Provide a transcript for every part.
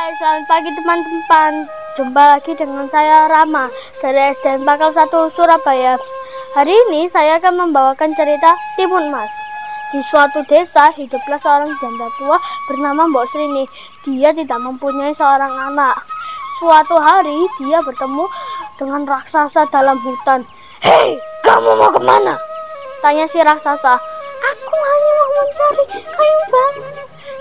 Hai, selamat pagi teman-teman. Jumpa lagi dengan saya Rama dari SDN Pakal 1 Surabaya. Hari ini saya akan membawakan cerita Timun Mas. Di suatu desa hiduplah seorang janda tua bernama Mbok Srini. Dia tidak mempunyai seorang anak. Suatu hari dia bertemu dengan raksasa dalam hutan. "Hei, kamu mau kemana?" tanya si raksasa. "Aku hanya mau mencari kayu bakar,"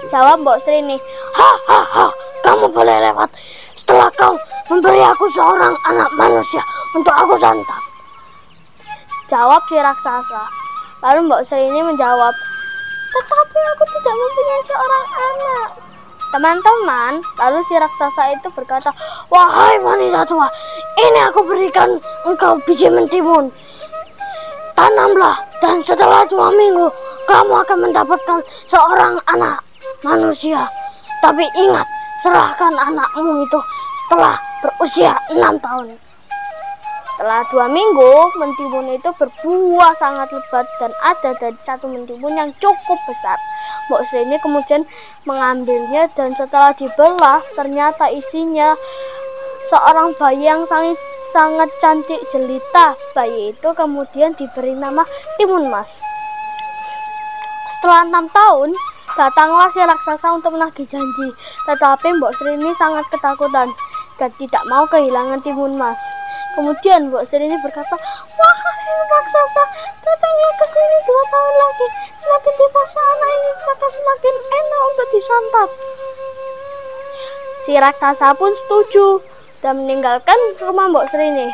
jawab Mbok Srini. "Hahaha, kamu boleh lewat setelah kau memberi aku seorang anak manusia untuk aku santap," jawab si raksasa. Lalu Mbok Srini menjawab, "Tetapi aku tidak mempunyai seorang anak." Teman-teman, lalu si raksasa itu berkata, "Wahai wanita tua, ini aku berikan engkau biji mentimun. Tanamlah, dan setelah 2 minggu kamu akan mendapatkan seorang anak manusia. Tapi ingat, serahkan anakmu itu setelah berusia 6 tahun. Setelah 2 minggu, mentimun itu berbuah sangat lebat dan ada dari satu mentimun yang cukup besar. Mbok Srini kemudian mengambilnya dan setelah dibelah, ternyata isinya seorang bayi yang sangat cantik jelita. Bayi itu kemudian diberi nama Timun Mas. Setelah 6 tahun, datanglah si raksasa untuk menagih janji. Tetapi Mbok Srini sangat ketakutan dan tidak mau kehilangan Timun Mas. Kemudian Mbok Srini berkata, "Wahai raksasa, datanglah ke sini 2 tahun lagi. Semakin dewasa anak ini, maka semakin enak untuk disantap." Si raksasa pun setuju dan meninggalkan rumah Mbok Srini.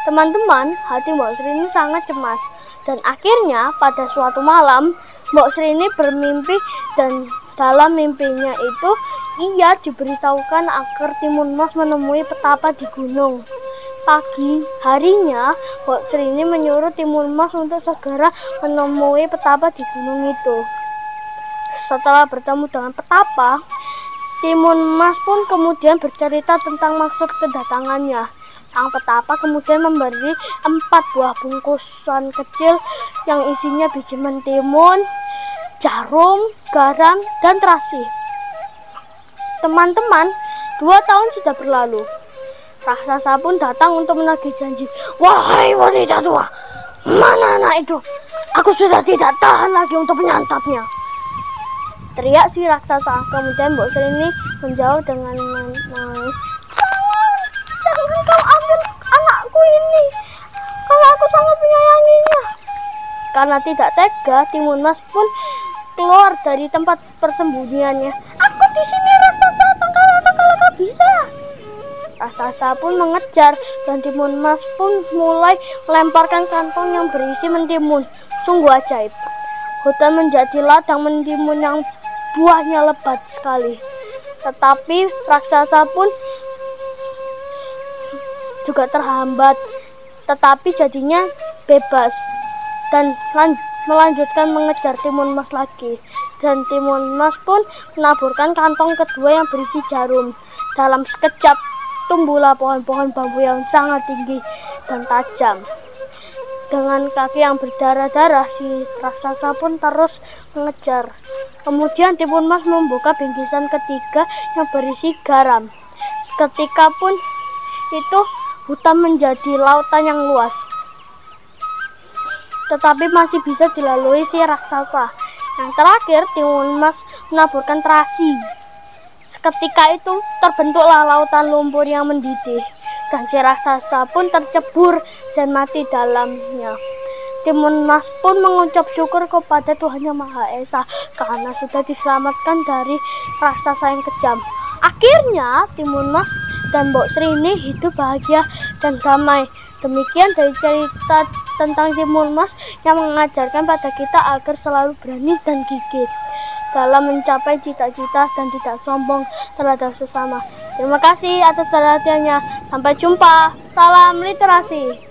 Teman-teman, hati Mbok Srini sangat cemas. Dan akhirnya pada suatu malam, Mbok Srini bermimpi dan dalam mimpinya itu ia diberitahukan agar Timun Mas menemui petapa di gunung. Pagi harinya, Mbok Srini menyuruh Timun Mas untuk segera menemui petapa di gunung itu. Setelah bertemu dengan petapa, Timun Mas pun kemudian bercerita tentang maksud kedatangannya. Sang petapa kemudian memberi 4 buah bungkusan kecil yang isinya biji mentimun, jarum, garam, dan terasi. Teman-teman, 2 tahun sudah berlalu. Raksasa pun datang untuk menagih janji. "Wahai wanita tua, mana anak itu? Aku sudah tidak tahan lagi untuk menyantapnya," teriak si raksasa. Kemudian Mbok Srini menjawab dengan menangis, Jangan kau ambil anakku ini, kalau aku sangat menyayanginya." Karena tidak tega, Timun Mas pun keluar dari tempat persembunyiannya. "Aku di sini raksasa, tangkal kau bisa." Raksasa pun mengejar dan Timun Mas pun mulai melemparkan kantong yang berisi mentimun. Sungguh ajaib. Hutan menjadi ladang mentimun yang buahnya lebat sekali. Tetapi raksasa pun juga terhambat, tetapi jadinya bebas dan melanjutkan mengejar Timun Mas lagi. Dan Timun Mas pun menaburkan kantong kedua yang berisi jarum. Dalam sekejap tumbuhlah pohon-pohon bambu yang sangat tinggi dan tajam. Dengan kaki yang berdarah-darah, si raksasa pun terus mengejar. Kemudian Timun Mas membuka bingkisan ketiga yang berisi garam. Seketika pun itu hutan menjadi lautan yang luas, tetapi masih bisa dilalui si raksasa. Yang terakhir, Timun Mas menaburkan terasi. Seketika itu terbentuklah lautan lumpur yang mendidih, dan si raksasa pun tercebur dan mati dalamnya. Timun Mas pun mengucap syukur kepada Tuhan Yang Maha Esa karena sudah diselamatkan dari raksasa yang kejam. Akhirnya Timun Mas dan Mbok Srini hidup bahagia dan damai. Demikian dari cerita tentang Timun Mas yang mengajarkan pada kita agar selalu berani dan gigih dalam mencapai cita-cita dan tidak sombong terhadap sesama. Terima kasih atas perhatiannya. Sampai jumpa. Salam literasi.